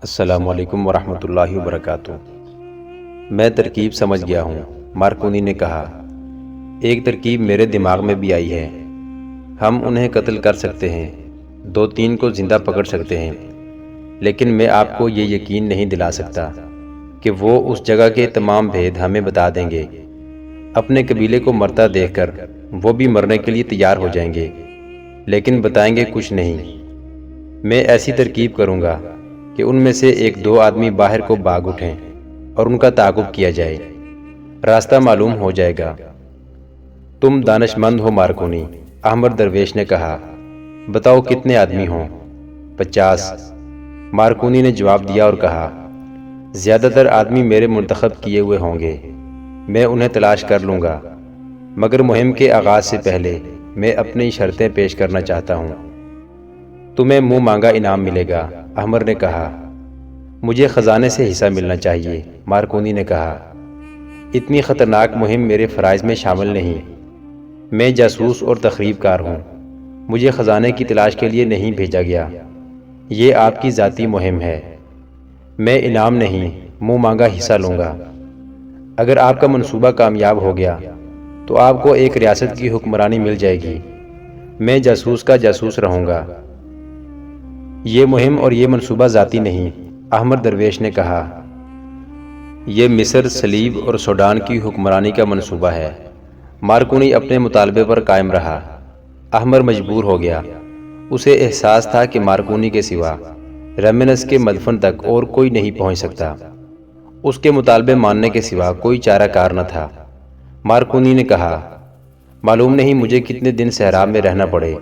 السلام علیکم ورحمۃ اللہ وبرکاتہ۔ میں ترکیب سمجھ گیا ہوں، مارکونی نے کہا۔ ایک ترکیب میرے دماغ میں بھی آئی ہے۔ ہم انہیں قتل کر سکتے ہیں، 2-3 کو زندہ پکڑ سکتے ہیں، لیکن میں آپ کو یہ یقین نہیں دلا سکتا کہ وہ اس جگہ کے تمام بھید ہمیں بتا دیں گے۔ اپنے قبیلے کو مرتا دیکھ کر وہ بھی مرنے کے لیے تیار ہو جائیں گے، لیکن بتائیں گے کچھ نہیں۔ میں ایسی ترکیب کروں گا کہ ان میں سے 1-2 آدمی باہر کو بھاگ اٹھیں اور ان کا تعاقب کیا جائے، راستہ معلوم ہو جائے گا۔ تم دانش مند ہو مارکونی، احمد درویش نے کہا۔ بتاؤ کتنے آدمی ہوں؟ 50، مارکونی نے جواب دیا اور کہا۔ زیادہ تر آدمی میرے منتخب کیے ہوئے ہوں گے، میں انہیں تلاش کر لوں گا، مگر مہم کے آغاز سے پہلے میں اپنی شرطیں پیش کرنا چاہتا ہوں۔ تمہیں منہ مانگا انعام ملے گا، احمد نے کہا۔ مجھے خزانے سے حصہ ملنا چاہیے، مارکونی نے کہا۔ اتنی خطرناک مہم میرے فرائض میں شامل نہیں۔ میں جاسوس اور تخریب کار ہوں، مجھے خزانے کی تلاش کے لیے نہیں بھیجا گیا۔ یہ آپ کی ذاتی مہم ہے۔ میں انعام نہیں، منہ مانگا حصہ لوں گا۔ اگر آپ کا منصوبہ کامیاب ہو گیا تو آپ کو ایک ریاست کی حکمرانی مل جائے گی۔ میں جاسوس کا جاسوس رہوں گا۔ یہ مہم اور یہ منصوبہ ذاتی نہیں، احمد درویش نے کہا۔ یہ مصر، صلیب اور سوڈان کی حکمرانی کا منصوبہ ہے۔ مارکونی اپنے مطالبے پر قائم رہا۔ احمد مجبور ہو گیا۔ اسے احساس تھا کہ مارکونی کے سوا رمینس کے مدفن تک اور کوئی نہیں پہنچ سکتا۔ اس کے مطالبے ماننے کے سوا کوئی چارہ کار نہ تھا۔ مارکونی نے کہا، معلوم نہیں مجھے کتنے دن صحرا میں رہنا پڑے۔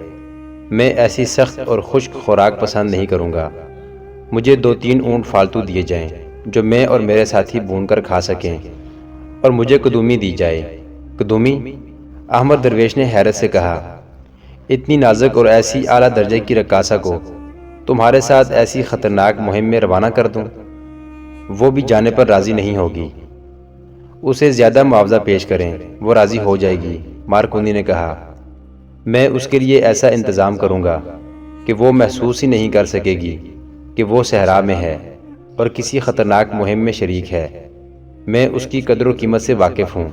میں ایسی سخت اور خشک خوراک پسند نہیں کروں گا۔ مجھے 2-3 اونٹ فالتو دیے جائیں جو میں اور میرے ساتھی بھون کر کھا سکیں، اور مجھے قدومی دی جائے۔ قدومی؟ احمد درویش نے حیرت سے کہا۔ اتنی نازک اور ایسی اعلیٰ درجے کی رقاصہ کو تمہارے ساتھ ایسی خطرناک مہم میں روانہ کر دوں؟ وہ بھی جانے پر راضی نہیں ہوگی۔ اسے زیادہ معاوضہ پیش کریں، وہ راضی ہو جائے گی، مارکونی نے کہا۔ میں اس کے لیے ایسا انتظام کروں گا کہ وہ محسوس ہی نہیں کر سکے گی کہ وہ صحرا میں ہے اور کسی خطرناک مہم میں شریک ہے۔ میں اس کی قدر و قیمت سے واقف ہوں۔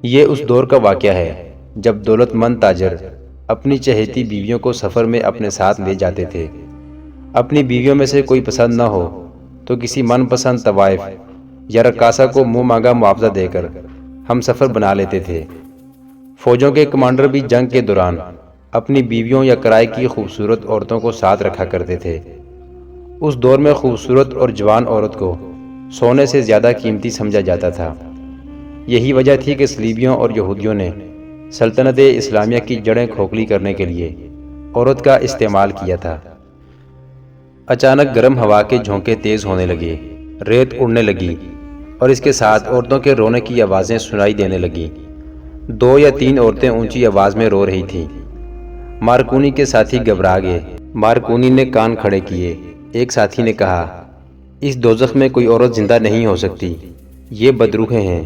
یہ اس دور کا واقعہ ہے جب دولت مند تاجر اپنی چہیتی بیویوں کو سفر میں اپنے ساتھ لے جاتے تھے۔ اپنی بیویوں میں سے کوئی پسند نہ ہو تو کسی من پسند طوائف یا رقاصہ کو منہ مانگا معاوضہ دے کر ہم سفر بنا لیتے تھے۔ فوجوں کے کمانڈر بھی جنگ کے دوران اپنی بیویوں یا کرائے کی خوبصورت عورتوں کو ساتھ رکھا کرتے تھے۔ اس دور میں خوبصورت اور جوان عورت کو سونے سے زیادہ قیمتی سمجھا جاتا تھا۔ یہی وجہ تھی کہ صلیبیوں اور یہودیوں نے سلطنت اسلامیہ کی جڑیں کھوکھلی کرنے کے لیے عورت کا استعمال کیا تھا۔ اچانک گرم ہوا کے جھونکے تیز ہونے لگے، ریت اڑنے لگی اور اس کے ساتھ عورتوں کے رونے کی آوازیں سنائی دینے لگیں۔ 2 یا 3 عورتیں اونچی آواز میں رو رہی تھیں۔ مارکونی کے ساتھی گھبرا گئے۔ مارکونی نے کان کھڑے کیے۔ ایک ساتھی نے کہا، اس دوزخ میں کوئی عورت زندہ نہیں ہو سکتی، یہ بدروحیں ہیں۔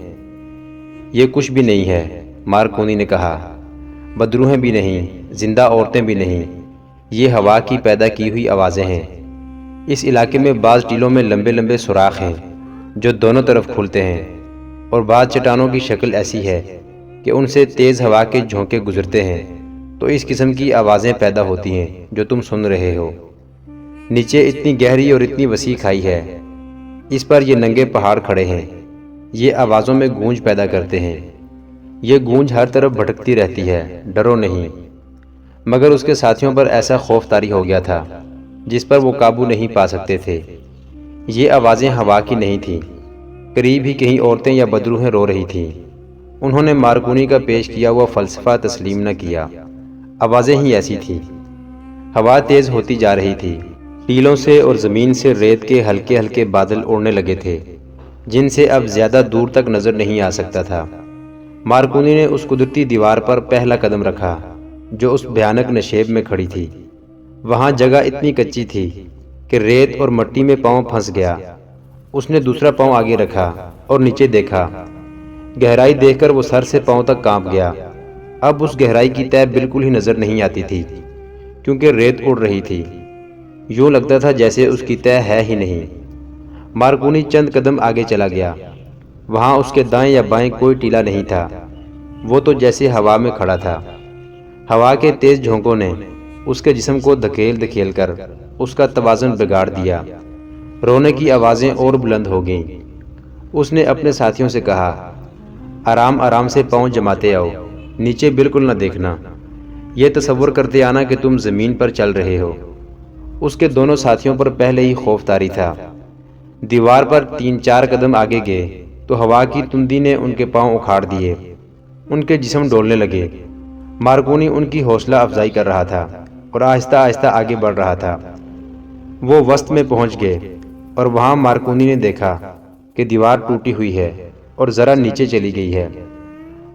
یہ کچھ بھی نہیں ہے، مارکونی نے کہا۔ بدروحیں بھی نہیں، زندہ عورتیں بھی نہیں، یہ ہوا کی پیدا کی ہوئی آوازیں ہیں۔ اس علاقے میں بعض ٹیلوں میں لمبے لمبے سوراخ ہیں جو دونوں طرف کھلتے ہیں، اور بعض چٹانوں کی شکل ایسی ہے کہ ان سے تیز ہوا کے جھونکے گزرتے ہیں تو اس قسم کی آوازیں پیدا ہوتی ہیں جو تم سن رہے ہو۔ نیچے اتنی گہری اور اتنی وسیع کھائی ہے، اس پر یہ ننگے پہاڑ کھڑے ہیں، یہ آوازوں میں گونج پیدا کرتے ہیں۔ یہ گونج ہر طرف بھٹکتی رہتی ہے، ڈرو نہیں۔ مگر اس کے ساتھیوں پر ایسا خوف طاری ہو گیا تھا جس پر وہ قابو نہیں پا سکتے تھے۔ یہ آوازیں ہوا کی نہیں تھیں، قریب ہی کہیں عورتیں یا بدروحیں رو رہی تھیں۔ انہوں نے مارکونی کا پیش کیا ہوا فلسفہ تسلیم نہ کیا، آوازیں ہی ایسی تھیں۔ ہوا تیز ہوتی جا رہی تھی، ٹیلوں سے اور زمین سے ریت کے ہلکے ہلکے بادل اڑنے لگے تھے جن سے اب زیادہ دور تک نظر نہیں آ سکتا تھا۔ مارکونی نے اس قدرتی دیوار پر پہلا قدم رکھا جو اس بھیانک نشیب میں کھڑی تھی۔ وہاں جگہ اتنی کچی تھی کہ ریت اور مٹی میں پاؤں پھنس گیا۔ اس نے دوسرا پاؤں آگے رکھا اور نیچے دیکھا۔ گہرائی دیکھ کر وہ سر سے پاؤں تک کانپ گیا۔ اب اس گہرائی کی تہہ بالکل ہی نظر نہیں آتی تھی کیونکہ ریت اڑ رہی تھی۔ یوں لگتا تھا جیسے اس کی طے ہے ہی نہیں۔ مارکونی چند قدم آگے چلا گیا۔ وہاں اس کے دائیں یا بائیں کوئی ٹیلا نہیں تھا، وہ تو جیسے ہوا میں کھڑا تھا۔ ہوا کے تیز جھونکوں نے اس کے جسم کو دھکیل دھکیل کر اس کا توازن بگاڑ دیا۔ رونے کی آوازیں اور بلند ہو گئیں۔ اس نے اپنے ساتھیوں سے کہا، آرام آرام سے پاؤں جماتے آؤ، نیچے بالکل نہ دیکھنا، یہ تصور کرتے آنا کہ تم زمین پر چل رہے ہو۔ اس کے دونوں ساتھیوں پر پہلے ہی خوف طاری تھا۔ دیوار پر 3-4 قدم آگے گئے تو ہوا کی تندی نے ان کے پاؤں اکھاڑ دیے، ان کے جسم ڈولنے لگے۔ مارکونی ان کی حوصلہ افزائی کر رہا تھا اور آہستہ آہستہ آگے بڑھ رہا تھا۔ وہ وسط میں پہنچ گئے اور وہاں مارکونی نے دیکھا کہ دیوار ٹوٹی ہوئی ہے اور ذرا نیچے چلی گئی ہے۔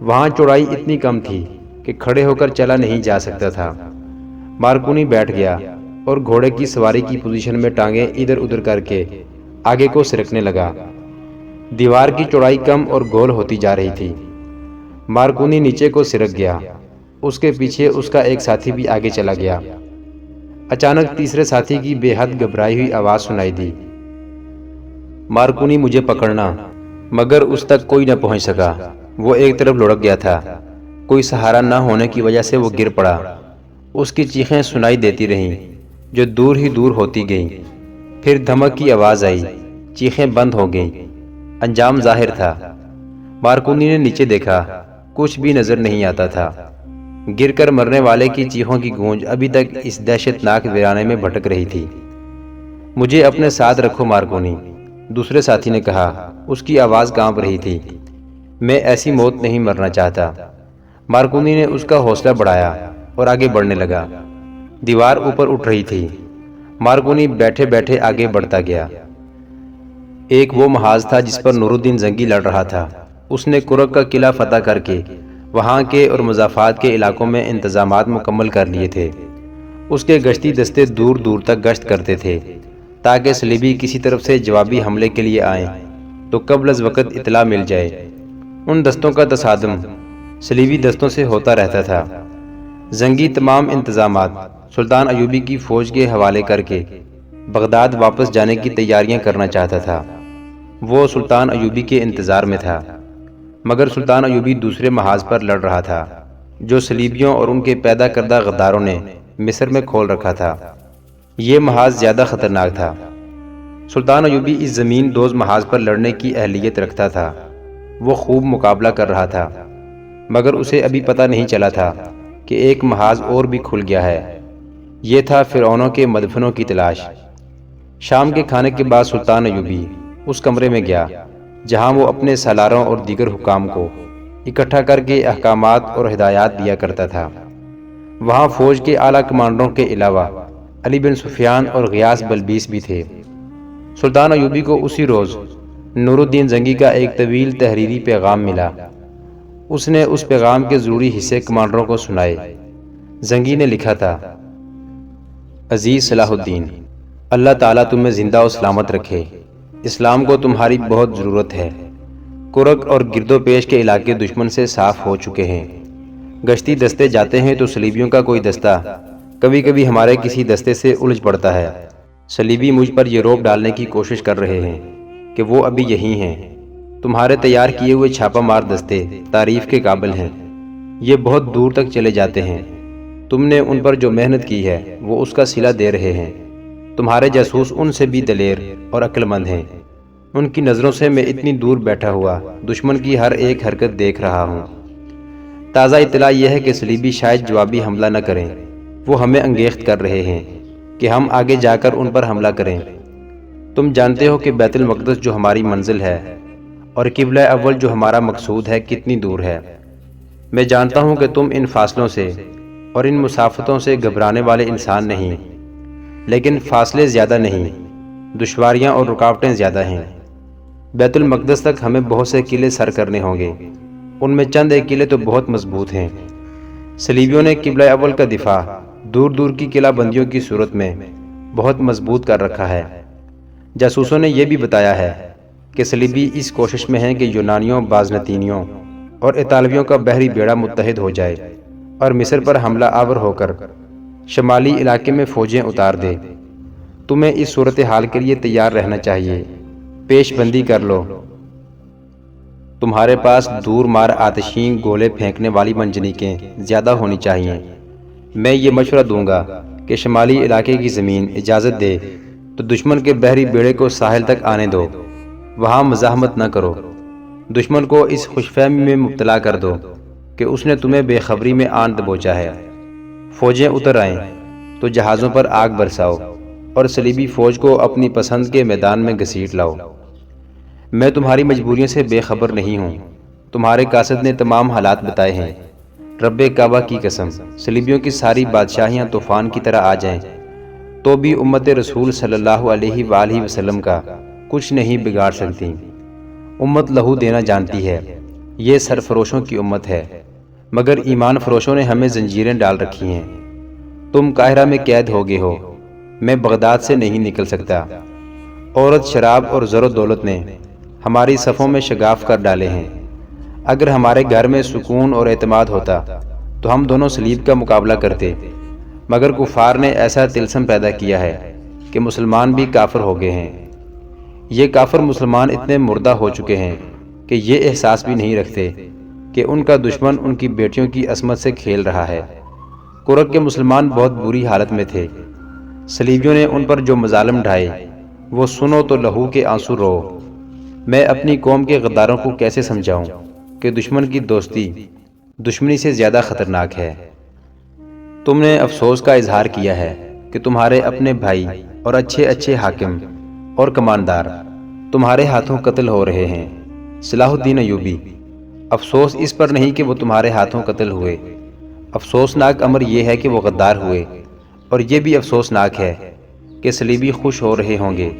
وہاں چوڑائی اتنی کم تھی کہ کھڑے ہو کر چلا نہیں جا سکتا تھا۔ مارکونی بیٹھ گیا اور گھوڑے کی سواری کی پوزیشن میں ٹانگیں ادھر ادھر کر کے آگے کو سرکنے لگا۔ دیوار کی چوڑائی کم اور گول ہوتی جا رہی تھی۔ مارکونی نیچے کو سرک گیا۔ اس کے پیچھے اس کا ایک ساتھی بھی آگے چلا گیا۔ اچانک تیسرے ساتھی کی بے حد گھبرائی ہوئی آواز سنائی دی، مارکونی مجھے پکڑنا، مگر اس تک کوئی نہ پہنچ سکا۔ وہ ایک طرف لڑک گیا تھا، کوئی سہارا نہ ہونے کی وجہ سے وہ گر پڑا۔ اس کی چیخیں سنائی دیتی رہیں جو دور ہی دور ہوتی گئیں۔ پھر دھمک کی آواز آئی، چیخیں بند ہو گئیں۔ انجام ظاہر تھا۔ مارکونی نے نیچے دیکھا، کچھ بھی نظر نہیں آتا تھا۔ گر کر مرنے والے کی چیخوں کی گونج ابھی تک اس دہشت ناک ویرانے میں بھٹک رہی تھی۔ مجھے اپنے ساتھ رکھو مارکونی، دوسرے ساتھی نے کہا۔ اس کی آواز کانپ رہی تھی، میں ایسی موت نہیں مرنا چاہتا۔ مارکونی نے اس کا حوصلہ بڑھایا اور آگے بڑھنے لگا۔ دیوار اوپر اٹھ رہی تھی۔ مارکونی بیٹھے بیٹھے آگے بڑھتا گیا۔ ایک وہ محاذ تھا جس پر نور الدین زنگی لڑ رہا تھا۔ اس نے کرک کا قلعہ فتح کر کے وہاں کے اور مضافات کے علاقوں میں انتظامات مکمل کر لیے تھے۔ اس کے گشتی دستے دور دور تک گشت کرتے تھے تاکہ صلیبی کسی طرف سے جوابی حملے کے لیے آئیں تو قبل از وقت اطلاع مل جائے۔ ان دستوں کا تصادم صلیبی دستوں سے ہوتا رہتا تھا۔ زنگی تمام انتظامات سلطان ایوبی کی فوج کے حوالے کر کے بغداد واپس جانے کی تیاریاں کرنا چاہتا تھا۔ وہ سلطان ایوبی کے انتظار میں تھا، مگر سلطان ایوبی دوسرے محاذ پر لڑ رہا تھا جو صلیبیوں اور ان کے پیدا کردہ غداروں نے مصر میں کھول رکھا تھا۔ یہ محاذ زیادہ خطرناک تھا۔ سلطان ایوبی اس زمین دوز محاذ پر لڑنے کی اہلیت رکھتا تھا۔ وہ خوب مقابلہ کر رہا تھا، مگر اسے ابھی پتہ نہیں چلا تھا کہ ایک محاذ اور بھی کھل گیا ہے۔ یہ تھا فرعونوں کے مدفنوں کی تلاش۔ شام کے کھانے کے بعد سلطان ایوبی اس کمرے میں گیا جہاں وہ اپنے سالاروں اور دیگر حکام کو اکٹھا کر کے احکامات اور ہدایات دیا کرتا تھا۔ وہاں فوج کے اعلیٰ کمانڈروں کے علاوہ علی بن سفیان اور غیاث بلبیس بھی تھے۔ سلطان ایوبی کو اسی روز نور الدین زنگی کا ایک طویل تحریری پیغام ملا۔ اس نے اس پیغام کے ضروری حصے کمانڈروں کو سنائے۔ زنگی نے لکھا تھا، عزیز صلاح الدین، اللہ تعالیٰ تمہیں زندہ و سلامت رکھے۔ اسلام کو تمہاری بہت ضرورت ہے۔ کرک اور گرد و پیش کے علاقے دشمن سے صاف ہو چکے ہیں۔ گشتی دستے جاتے ہیں تو صلیبیوں کا کوئی دستہ کبھی کبھی ہمارے کسی دستے سے الجھ پڑتا ہے۔ صلیبی مجھ پر یہ روک ڈالنے کی کوشش کر رہے ہیں کہ وہ ابھی یہی ہیں۔ تمہارے تیار کیے ہوئے چھاپہ مار دستے تعریف کے قابل ہیں۔ یہ بہت دور تک چلے جاتے ہیں۔ تم نے ان پر جو محنت کی ہے وہ اس کا صلہ دے رہے ہیں۔ تمہارے جاسوس ان سے بھی دلیر اور عقل مند ہیں۔ ان کی نظروں سے میں اتنی دور بیٹھا ہوا دشمن کی ہر ایک حرکت دیکھ رہا ہوں۔ تازہ اطلاع یہ ہے کہ صلیبی شاید جوابی حملہ نہ کریں۔ وہ ہمیں انگیخت کر رہے ہیں کہ ہم آگے جا کر ان پر حملہ کریں۔ تم جانتے ہو کہ بیت المقدس جو ہماری منزل ہے اور قبلہ اول جو ہمارا مقصود ہے کتنی دور ہے۔ میں جانتا ہوں کہ تم ان فاصلوں سے اور ان مسافتوں سے گھبرانے والے انسان نہیں، لیکن فاصلے زیادہ نہیں، دشواریاں اور رکاوٹیں زیادہ ہیں۔ بیت المقدس تک ہمیں بہت سے قلعے سر کرنے ہوں گے۔ ان میں چند ایک قلعے تو بہت مضبوط ہیں۔ صلیبیوں نے قبلہ اول کا دفاع دور دور کی قلعہ بندیوں کی صورت میں بہت مضبوط کر رکھا ہے۔ جاسوسوں نے یہ بھی بتایا ہے کہ صلیبی اس کوشش میں ہیں کہ یونانیوں، بازنطینیوں اور اطالویوں کا بحری بیڑا متحد ہو جائے اور مصر پر حملہ آور ہو کر شمالی علاقے میں فوجیں اتار دے۔ تمہیں اس صورتحال کے لیے تیار رہنا چاہیے۔ پیش بندی کر لو۔ تمہارے پاس دور مار آتشین گولے پھینکنے والی منجنیقیں زیادہ ہونی چاہیے۔ میں یہ مشورہ دوں گا کہ شمالی علاقے کی زمین اجازت دے تو دشمن کے بحری بیڑے کو ساحل تک آنے دو، وہاں مزاحمت نہ کرو۔ دشمن کو اس خوش فہمی میں مبتلا کر دو کہ اس نے تمہیں بے خبری میں آن دبوچا ہے۔ فوجیں اتر آئیں تو جہازوں پر آگ برساؤ اور صلیبی فوج کو اپنی پسند کے میدان میں گھسیٹ لاؤ۔ میں تمہاری مجبوریوں سے بے خبر نہیں ہوں۔ تمہارے قاصد نے تمام حالات بتائے ہیں۔ رب کعبہ کی قسم، صلیبیوں کی ساری بادشاہیاں طوفان کی طرح آ جائیں تو بھی امت رسول صلی اللہ علیہ وآلہ وسلم کا کچھ نہیں بگاڑ سکتی۔ امت لہو دینا جانتی ہے، یہ سرفروشوں کی امت ہے، مگر ایمان فروشوں نے ہمیں زنجیریں ڈال رکھی ہیں۔ تم قاہرہ میں قید ہو گئے ہو، میں بغداد سے نہیں نکل سکتا۔ عورت، شراب اور زر و دولت نے ہماری صفوں میں شگاف کر ڈالے ہیں۔ اگر ہمارے گھر میں سکون اور اعتماد ہوتا تو ہم دونوں صلیب کا مقابلہ کرتے، مگر کفار نے ایسا طلسم پیدا کیا ہے کہ مسلمان بھی کافر ہو گئے ہیں۔ یہ کافر مسلمان اتنے مردہ ہو چکے ہیں کہ یہ احساس بھی نہیں رکھتے کہ ان کا دشمن ان کی بیٹیوں کی عصمت سے کھیل رہا ہے۔ کرک کے مسلمان بہت بری حالت میں تھے۔ صلیبیوں نے ان پر جو مظالم ڈھائے وہ سنو تو لہو کے آنسو رو۔ میں اپنی قوم کے غداروں کو کیسے سمجھاؤں کہ دشمن کی دوستی دشمنی سے زیادہ خطرناک ہے۔ تم نے افسوس کا اظہار کیا ہے کہ تمہارے اپنے بھائی اور اچھے اچھے حاکم اور کماندار تمہارے ہاتھوں قتل ہو رہے ہیں۔ صلاح الدین ایوبی: افسوس اس پر نہیں کہ وہ تمہارے ہاتھوں قتل ہوئے، افسوسناک امر یہ ہے کہ وہ غدار ہوئے، اور یہ بھی افسوسناک ہے کہ صلیبی خوش ہو رہے ہوں گے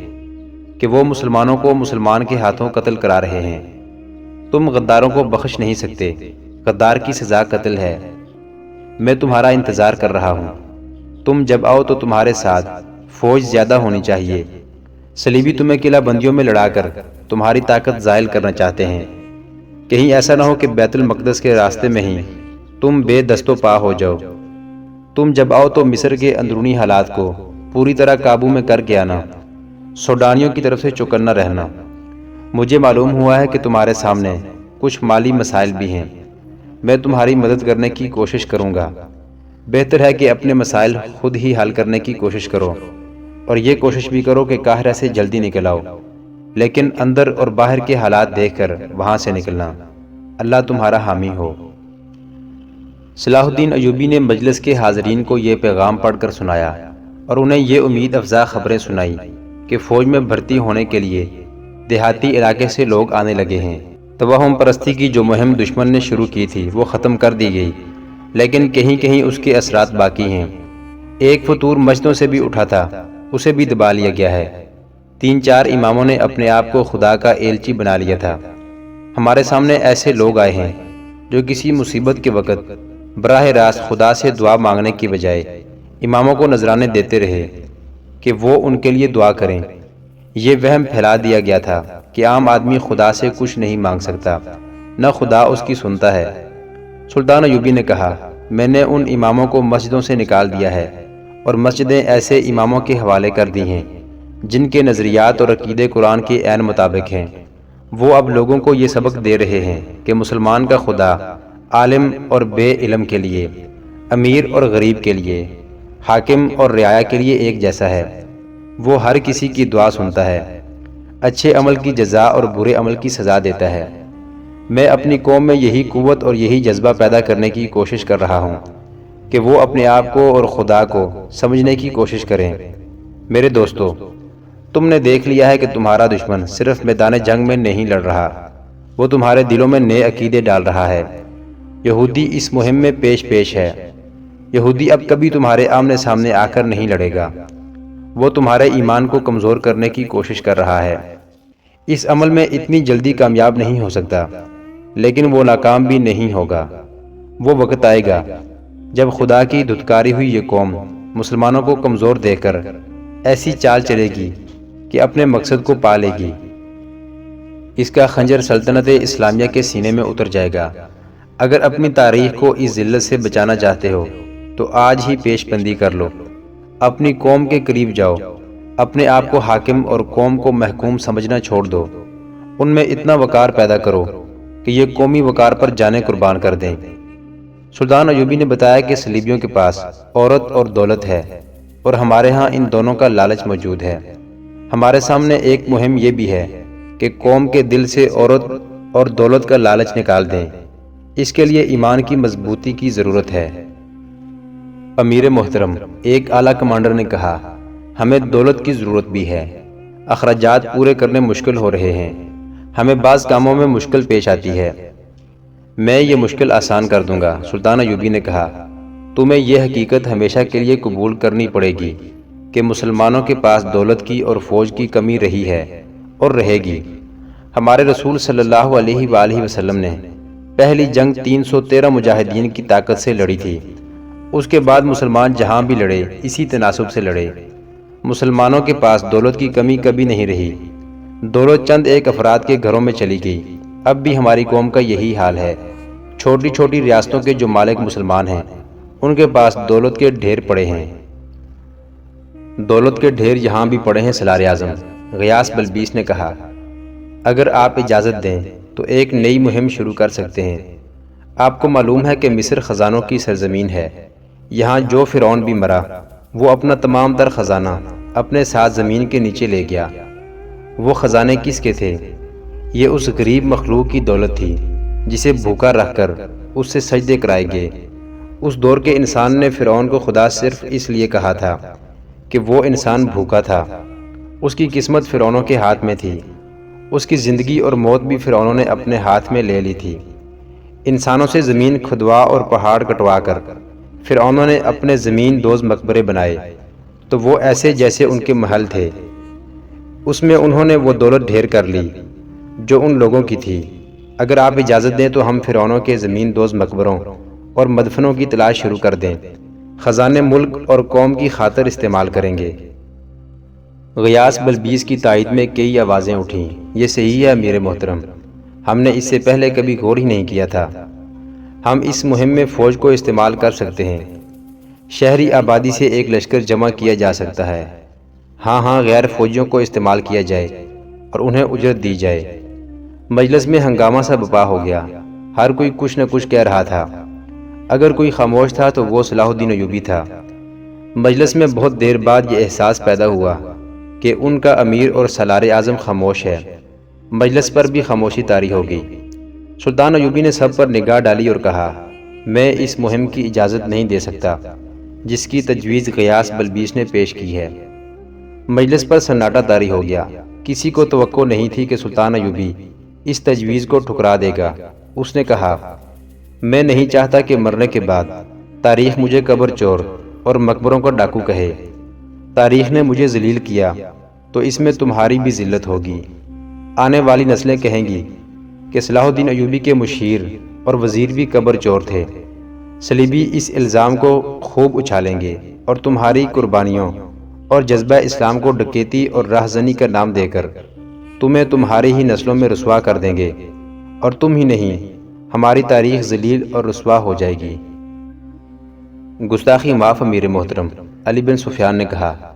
کہ وہ مسلمانوں کو مسلمان کے ہاتھوں قتل کرا رہے ہیں۔ تم غداروں کو بخش نہیں سکتے، غدار کی سزا قتل ہے۔ میں تمہارا انتظار کر رہا ہوں۔ تم جب آؤ تو تمہارے ساتھ فوج زیادہ ہونی چاہیے۔ صلیبی تمہیں قلعہ بندیوں میں لڑا کر تمہاری طاقت زائل کرنا چاہتے ہیں۔ کہیں ایسا نہ ہو کہ بیت المقدس کے راستے میں ہی تم بے دست و پا ہو جاؤ۔ تم جب آؤ تو مصر کے اندرونی حالات کو پوری طرح قابو میں کر کے آنا، سوڈانیوں کی طرف سے چوکنا رہنا۔ مجھے معلوم ہوا ہے کہ تمہارے سامنے کچھ مالی مسائل بھی ہیں۔ میں تمہاری مدد کرنے کی کوشش کروں گا۔ بہتر ہے کہ اپنے مسائل خود ہی حل کرنے کی کوشش کرو، اور یہ کوشش بھی کرو کہ قاہرہ سے جلدی نکل آؤ، لیکن اندر اور باہر کے حالات دیکھ کر وہاں سے نکلنا۔ اللہ تمہارا حامی ہو۔ صلاح الدین ایوبی نے مجلس کے حاضرین کو یہ پیغام پڑھ کر سنایا اور انہیں یہ امید افزا خبریں سنائی کہ فوج میں بھرتی ہونے کے لیے دیہاتی علاقے سے لوگ آنے لگے ہیں۔ توہم پرستی کی جو مہم دشمن نے شروع کی تھی وہ ختم کر دی گئی، لیکن کہیں کہیں اس کے اثرات باقی ہیں۔ ایک فطور مسجدوں سے بھی اٹھا تھا، اسے بھی دبا لیا گیا ہے۔ 3-4 اماموں نے اپنے آپ کو خدا کا ایلچی بنا لیا تھا۔ ہمارے سامنے ایسے لوگ آئے ہیں جو کسی مصیبت کے وقت براہ راست خدا سے دعا مانگنے کی بجائے اماموں کو نذرانے دیتے رہے کہ وہ ان کے لیے دعا کریں۔ یہ وہم پھیلا دیا گیا تھا کہ عام آدمی خدا سے کچھ نہیں مانگ سکتا، نہ خدا اس کی سنتا ہے۔ سلطان ایوبی نے کہا، میں نے ان اماموں کو مسجدوں سے نکال دیا ہے اور مسجدیں ایسے اماموں کے حوالے کر دی ہیں جن کے نظریات اور عقیدے قرآن کے عین مطابق ہیں۔ وہ اب لوگوں کو یہ سبق دے رہے ہیں کہ مسلمان کا خدا عالم اور بے علم کے لیے، امیر اور غریب کے لیے، حاکم اور رعایا کے لیے ایک جیسا ہے۔ وہ ہر کسی کی دعا سنتا ہے، اچھے عمل کی جزا اور برے عمل کی سزا دیتا ہے۔ میں اپنی قوم میں یہی قوت اور یہی جذبہ پیدا کرنے کی کوشش کر رہا ہوں کہ وہ اپنے آپ کو اور خدا کو سمجھنے کی کوشش کریں۔ میرے دوستو، تم نے دیکھ لیا ہے کہ تمہارا دشمن صرف میدان جنگ میں نہیں لڑ رہا، وہ تمہارے دلوں میں نئے عقیدے ڈال رہا ہے۔ یہودی اس مہم میں پیش ہے۔ یہودی اب کبھی تمہارے آمنے سامنے آ کر نہیں لڑے گا، وہ تمہارے ایمان کو کمزور کرنے کی کوشش کر رہا ہے۔ اس عمل میں اتنی جلدی کامیاب نہیں ہو سکتا، لیکن وہ ناکام بھی نہیں ہوگا۔ وہ وقت آئے گا جب خدا کی دھتکاری ہوئی یہ قوم مسلمانوں کو کمزور دیکھ کر ایسی چال چلے گی کہ اپنے مقصد کو پا لے گی۔ اس کا خنجر سلطنت اسلامیہ کے سینے میں اتر جائے گا۔ اگر اپنی تاریخ کو اس ذلت سے بچانا چاہتے ہو تو آج ہی پیش بندی کر لو، اپنی قوم کے قریب جاؤ، اپنے آپ کو حاکم اور قوم کو محکوم سمجھنا چھوڑ دو، ان میں اتنا وقار پیدا کرو کہ یہ قومی وقار پر جانیں قربان کر دیں۔ سلطان ایوبی نے بتایا کہ صلیبیوں کے پاس عورت اور دولت ہے اور ہمارے ہاں ان دونوں کا لالچ موجود ہے۔ ہمارے سامنے ایک مہم یہ بھی ہے کہ قوم کے دل سے عورت اور دولت کا لالچ نکال دیں۔ اس کے لیے ایمان کی مضبوطی کی ضرورت ہے۔ امیر محترم، ایک اعلیٰ کمانڈر نے کہا، ہمیں دولت کی ضرورت بھی ہے، اخراجات پورے کرنے مشکل ہو رہے ہیں، ہمیں بعض کاموں میں مشکل پیش آتی ہے، میں یہ مشکل آسان کر دوں گا۔ سلطان ایوبی نے کہا، تمہیں یہ حقیقت ہمیشہ کے لیے قبول کرنی پڑے گی کہ مسلمانوں کے پاس دولت کی اور فوج کی کمی رہی ہے اور رہے گی۔ ہمارے رسول صلی اللہ علیہ وآلہ وسلم نے پہلی جنگ 313 مجاہدین کی طاقت سے لڑی تھی۔ اس کے بعد مسلمان جہاں بھی لڑے اسی تناسب سے لڑے۔ مسلمانوں کے پاس دولت کی کمی کبھی نہیں رہی۔ دولت چند ایک افراد کے گھروں میں چلی گئی۔ اب بھی ہماری قوم کا یہی حال ہے۔ چھوٹی چھوٹی ریاستوں کے جو مالک مسلمان ہیں ان کے پاس دولت کے ڈھیر پڑے ہیں۔ دولت کے ڈھیر یہاں بھی پڑے ہیں سالار اعظم۔ غیاث بلبیس نے کہا، اگر آپ اجازت دیں تو ایک نئی مہم شروع کر سکتے ہیں۔ آپ کو معلوم ہے کہ مصر خزانوں کی سرزمین ہے۔ یہاں جو فرعون بھی مرا وہ اپنا تمام تر خزانہ اپنے ساتھ زمین کے نیچے لے گیا۔ وہ خزانے کس کے تھے؟ یہ اس غریب مخلوق کی دولت تھی جسے بھوکا رکھ کر اس سے سجدے کرائے گئے۔ اس دور کے انسان نے فرعون کو خدا صرف اس لیے کہا تھا کہ وہ انسان بھوکا تھا۔ اس کی قسمت فرعونوں کے ہاتھ میں تھی۔ اس کی زندگی اور موت بھی فرعونوں نے اپنے ہاتھ میں لے لی تھی۔ انسانوں سے زمین کھدوا اور پہاڑ کٹوا کر فرعونوں نے اپنے زمین دوز مقبرے بنائے تو وہ ایسے جیسے ان کے محل تھے۔ اس میں انہوں نے وہ دولت ڈھیر کر لی جو ان لوگوں کی تھی۔ اگر آپ اجازت دیں تو ہم فرعونوں کے زمین دوز مقبروں اور مدفنوں کی تلاش شروع کر دیں، خزانے ملک اور قوم کی خاطر استعمال کریں گے۔ غیاث بلبیس کی تائید میں کئی آوازیں اٹھیں، یہ صحیح ہے امیر محترم، ہم نے اس سے پہلے کبھی غور ہی نہیں کیا تھا۔ ہم اس مہم میں فوج کو استعمال کر سکتے ہیں۔ شہری آبادی سے ایک لشکر جمع کیا جا سکتا ہے۔ ہاں، غیر فوجیوں کو استعمال کیا جائے اور انہیں اجرت دی جائے۔ مجلس میں ہنگامہ سا برپا ہو گیا۔ ہر کوئی کچھ نہ کچھ کہہ رہا تھا۔ اگر کوئی خاموش تھا تو وہ صلاح الدین ایوبی تھا۔ مجلس میں بہت دیر بعد یہ احساس پیدا ہوا کہ ان کا امیر اور سالار اعظم خاموش ہے۔ مجلس پر بھی خاموشی طاری ہو گئی۔ سلطان ایوبی نے سب پر نگاہ ڈالی اور کہا، میں اس مہم کی اجازت نہیں دے سکتا جس کی تجویز غیاث بلبیس نے پیش کی ہے۔ مجلس پر سناٹا طاری ہو گیا۔ کسی کو توقع نہیں تھی کہ سلطان ایوبی اس تجویز کو ٹھکرا دے گا۔ اس نے کہا، میں نہیں چاہتا کہ مرنے کے بعد تاریخ مجھے قبر چور اور مقبروں کا ڈاکو کہے۔ تاریخ نے مجھے ذلیل کیا تو اس میں تمہاری بھی ذلت ہوگی۔ آنے والی نسلیں کہیں گی کہ صلاح الدین ایوبی کے مشیر اور وزیر بھی قبر چور تھے۔ صلیبی اس الزام کو خوب اچھالیں گے اور تمہاری قربانیوں اور جذبہ اسلام کو ڈکیتی اور راہزنی کا نام دے کر تمہیں تمہاری ہی نسلوں میں رسوا کر دیں گے، اور تم ہی نہیں ہماری تاریخ ذلیل اور رسوا ہو جائے گی۔ گستاخی معاف امیر محترم، علی بن سفیان نے کہا،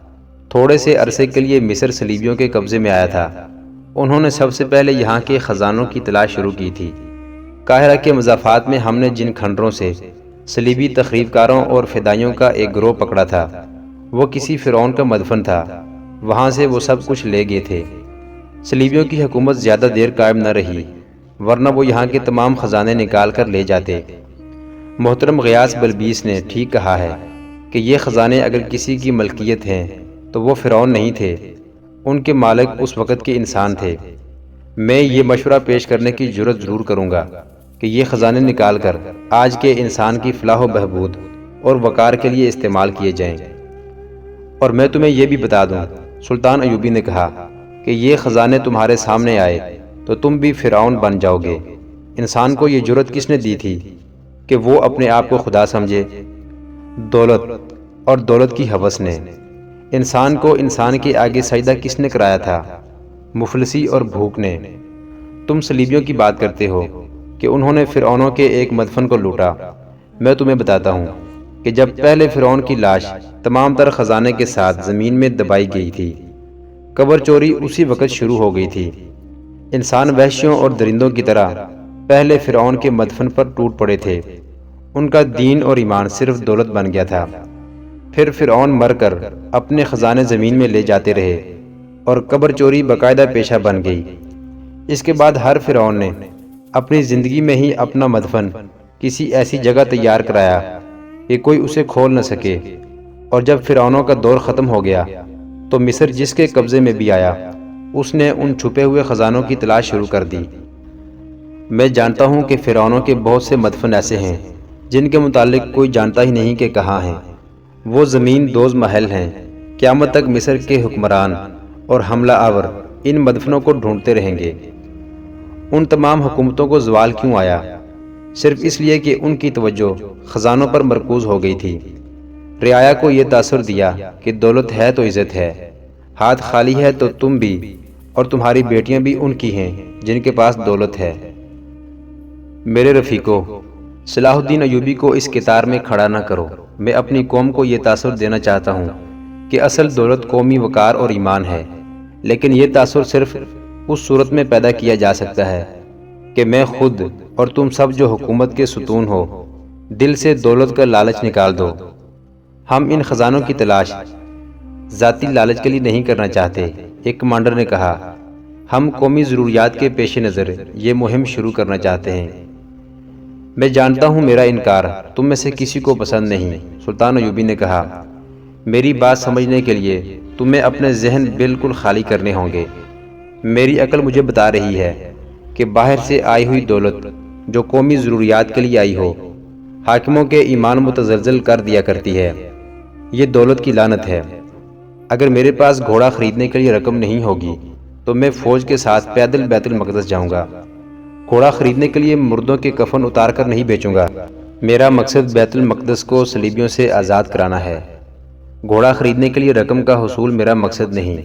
تھوڑے سے عرصے کے لیے مصر صلیبیوں کے قبضے میں آیا تھا۔ انہوں نے سب سے پہلے یہاں کے خزانوں کی تلاش شروع کی تھی۔ قاہرہ کے مضافات میں ہم نے جن کھنڈروں سے صلیبی تخریب کاروں اور فدائیوں کا ایک گروہ پکڑا تھا وہ کسی فرعون کا مدفن تھا۔ وہاں سے وہ سب کچھ لے گئے تھے۔ صلیبیوں کی حکومت زیادہ دیر قائم نہ رہی، ورنہ وہ یہاں کے تمام خزانے نکال کر لے جاتے۔ محترم غیاث بلبیس نے ٹھیک کہا ہے کہ یہ خزانے اگر کسی کی ملکیت ہیں تو وہ فرعون نہیں تھے، ان کے مالک اس وقت کے انسان تھے۔ میں یہ مشورہ پیش کرنے کی جرات ضرور کروں گا کہ یہ خزانے نکال کر آج کے انسان کی فلاح و بہبود اور وقار کے لیے استعمال کیے جائیں۔ اور میں تمہیں یہ بھی بتا دوں، سلطان ایوبی نے کہا کہ یہ خزانے تمہارے سامنے آئے تو تم بھی فرعون بن جاؤ گے۔ انسان کو یہ جرات کس نے دی تھی کہ وہ اپنے آپ کو خدا سمجھے؟ دولت اور دولت کی ہوس نے۔ انسان کو انسان کے آگے سجدہ کس نے کرایا تھا؟ مفلسی اور بھوک نے۔ تم صلیبیوں کی بات کرتے ہو کہ انہوں نے فرعونوں کے ایک مدفن کو لوٹا۔ میں تمہیں بتاتا ہوں کہ جب پہلے فرعون کی لاش تمام تر خزانے کے ساتھ زمین میں دبائی گئی تھی قبر چوری اسی وقت شروع ہو گئی تھی۔ انسان وحشیوں اور درندوں کی طرح پہلے فرعون کے مدفن پر ٹوٹ پڑے تھے۔ ان کا دین اور ایمان صرف دولت بن گیا تھا۔ پھر فرعون مر کر اپنے خزانے زمین میں لے جاتے رہے اور قبر چوری باقاعدہ پیشہ بن گئی۔ اس کے بعد ہر فرعون نے اپنی زندگی میں ہی اپنا مدفن کسی ایسی جگہ تیار کرایا کہ کوئی اسے کھول نہ سکے، اور جب فرعونوں کا دور ختم ہو گیا تو مصر جس کے قبضے میں بھی آیا اس نے ان چھپے ہوئے خزانوں کی تلاش شروع کر دی۔ میں جانتا ہوں کہ فرعونوں کے بہت سے مدفن ایسے ہیں جن کے متعلق کوئی جانتا ہی نہیں کہ کہاں ہیں۔ وہ زمین دوز محل ہیں۔ قیامت تک مصر کے حکمران اور حملہ آور ان مدفنوں کو ڈھونڈتے رہیں گے۔ ان تمام حکومتوں کو زوال کیوں آیا؟ صرف اس لیے کہ ان کی توجہ خزانوں پر مرکوز ہو گئی تھی۔ رعایا کو یہ تاثر دیا کہ دولت ہے تو عزت ہے، ہاتھ خالی ہے تو تم بھی اور تمہاری بیٹیاں بھی ان کی ہیں جن کے پاس دولت ہے۔ میرے رفیقو، صلاح الدین ایوبی کو اس کتار میں کھڑا نہ کرو۔ میں اپنی قوم کو یہ تاثر دینا چاہتا ہوں کہ اصل دولت قومی وقار اور ایمان ہے، لیکن یہ تاثر صرف اس صورت میں پیدا کیا جا سکتا ہے کہ میں خود اور تم سب جو حکومت کے ستون ہو دل سے دولت کا لالچ نکال دو۔ ہم ان خزانوں کی تلاش ذاتی لالچ کے لیے نہیں کرنا چاہتے، ایک کمانڈر نے کہا۔ ہم قومی ضروریات کے پیش نظر یہ مہم شروع کرنا چاہتے ہیں۔ میں جانتا ہوں میرا انکار تم میں سے کسی کو پسند نہیں، سلطان ایوبی نے کہا۔ میری بات سمجھنے کے لیے تمہیں اپنے ذہن بالکل خالی کرنے ہوں گے۔ میری عقل مجھے بتا رہی ہے کہ باہر سے آئی ہوئی دولت جو قومی ضروریات کے لیے آئی ہو، حاکموں کے ایمان متزلزل کر دیا کرتی ہے۔ یہ دولت کی لعنت ہے۔ اگر میرے پاس گھوڑا خریدنے کے لیے رقم نہیں ہوگی تو میں فوج کے ساتھ پیدل بیت المقدس جاؤں گا۔ گھوڑا خریدنے کے لیے مردوں کے کفن اتار کر نہیں بیچوں گا۔ میرا مقصد بیت المقدس کو صلیبیوں سے آزاد کرانا ہے۔ گھوڑا خریدنے کے لیے رقم کا حصول میرا مقصد نہیں۔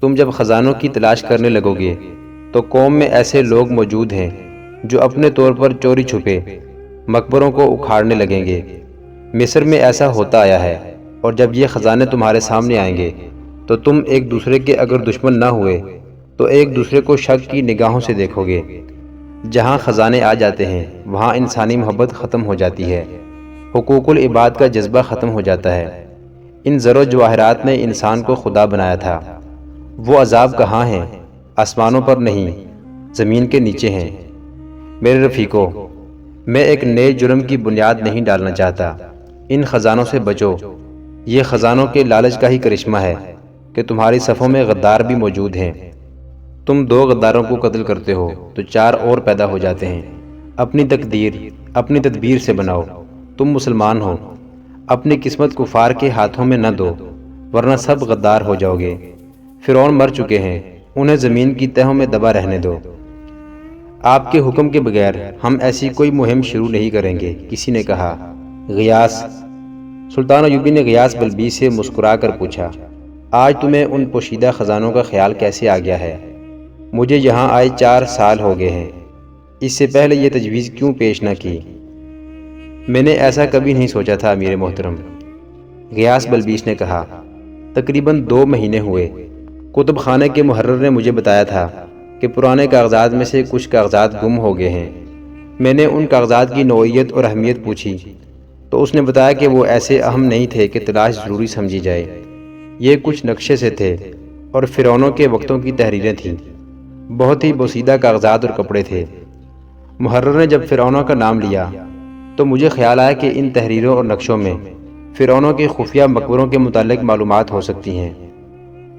تم جب خزانوں کی تلاش کرنے لگو گے تو قوم میں ایسے لوگ موجود ہیں جو اپنے طور پر چوری چھپے مقبروں کو اکھاڑنے لگیں گے۔ مصر میں ایسا ہوتا آیا ہے، اور جب یہ خزانے تمہارے سامنے آئیں گے تو تم ایک دوسرے کے اگر دشمن نہ ہوئے تو ایک دوسرے کو شک کی نگاہوں سے دیکھو گے۔ جہاں خزانے آ جاتے ہیں وہاں انسانی محبت ختم ہو جاتی ہے، حقوق العباد کا جذبہ ختم ہو جاتا ہے۔ ان زر و جواہرات نے انسان کو خدا بنایا تھا۔ وہ عذاب کہاں ہیں؟ آسمانوں پر نہیں، زمین کے نیچے ہیں۔ میرے رفیقو، میں ایک نئے جرم کی بنیاد نہیں ڈالنا چاہتا۔ ان خزانوں سے بچو۔ یہ خزانوں کے لالچ کا ہی کرشمہ ہے کہ تمہاری صفوں میں غدار بھی موجود ہیں۔ تم 2 غداروں کو قتل کرتے ہو تو 4 اور پیدا ہو جاتے ہیں۔ اپنی تقدیر اپنی تدبیر سے بناؤ۔ تم مسلمان ہو، اپنی قسمت کفار کے ہاتھوں میں نہ دو، ورنہ سب غدار ہو جاؤ گے۔ فرعون مر چکے ہیں، انہیں زمین کی تہوں میں دبا رہنے دو۔ آپ کے حکم کے بغیر ہم ایسی کوئی مہم شروع نہیں کریں گے، کسی نے کہا۔ غیاث، سلطان ایوبی نے غیاث بلبیس سے مسکرا کر پوچھا، آج تمہیں ان پوشیدہ خزانوں کا خیال کیسے آ گیا ہے؟ مجھے یہاں آئے 4 سال ہو گئے ہیں، اس سے پہلے یہ تجویز کیوں پیش نہ کی؟ میں نے ایسا کبھی نہیں سوچا تھا امیر محترم، غیاث بلبیس نے کہا۔ تقریباً 2 مہینے ہوئے۔ کتب خانے کے محرر نے مجھے بتایا تھا کہ پرانے کاغذات میں سے کچھ کاغذات گم ہو گئے ہیں۔ میں نے ان کاغذات کی نوعیت اور اہمیت پوچھی تو اس نے بتایا کہ وہ ایسے اہم نہیں تھے کہ تلاش ضروری سمجھی جائے۔ یہ کچھ نقشے سے تھے اور فرعونوں کے وقتوں کی تحریریں تھیں۔ بہت ہی بوسیدہ کاغذات اور کپڑے تھے۔ محرر نے جب فرعونوں کا نام لیا تو مجھے خیال آیا کہ ان تحریروں اور نقشوں میں فرعونوں کے خفیہ مقبروں کے متعلق معلومات ہو سکتی ہیں۔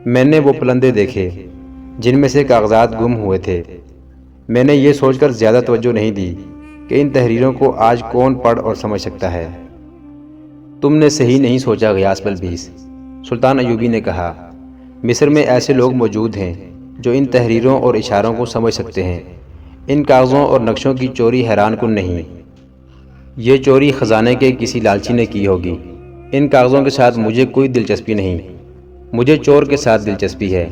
میں نے وہ پلندے دیکھے جن میں سے کاغذات گم ہوئے تھے۔ میں نے یہ سوچ کر زیادہ توجہ نہیں دی کہ ان تحریروں کو آج کون پڑھ اور سمجھ سکتا ہے۔ تم نے صحیح نہیں سوچا غیاث بلبیس، سلطان ایوبی نے کہا۔ مصر میں ایسے لوگ موجود ہیں جو ان تحریروں اور اشاروں کو سمجھ سکتے ہیں۔ ان کاغذوں اور نقشوں کی چوری حیران کن نہیں۔ یہ چوری خزانے کے کسی لالچی نے کی ہوگی۔ ان کاغذوں کے ساتھ مجھے کوئی دلچسپی نہیں، مجھے چور کے ساتھ دلچسپی ہے۔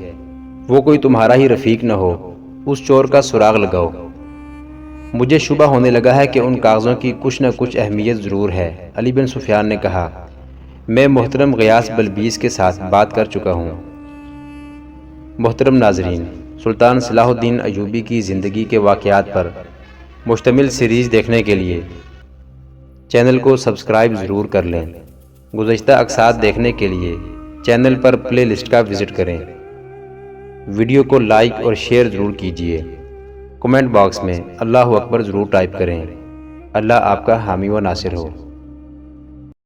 وہ کوئی تمہارا ہی رفیق نہ ہو، اس چور کا سراغ لگاؤ۔ مجھے شبہ ہونے لگا ہے کہ ان کاغذوں کی کچھ نہ کچھ اہمیت ضرور ہے، علی بن سفیان نے کہا۔ میں محترم غیاث بلبیس کے ساتھ بات کر چکا ہوں۔ محترم ناظرین، سلطان صلاح الدین ایوبی کی زندگی کے واقعات پر مشتمل سیریز دیکھنے کے لیے چینل کو سبسکرائب ضرور کر لیں۔ گزشتہ اقساط دیکھنے کے لیے چینل پر پلے لسٹ کا وزٹ کریں۔ ویڈیو کو لائک اور شیئر ضرور کیجیے۔ کمنٹ باکس میں اللہ اکبر ضرور ٹائپ کریں۔ اللہ آپ کا حامی و ناصر ہو۔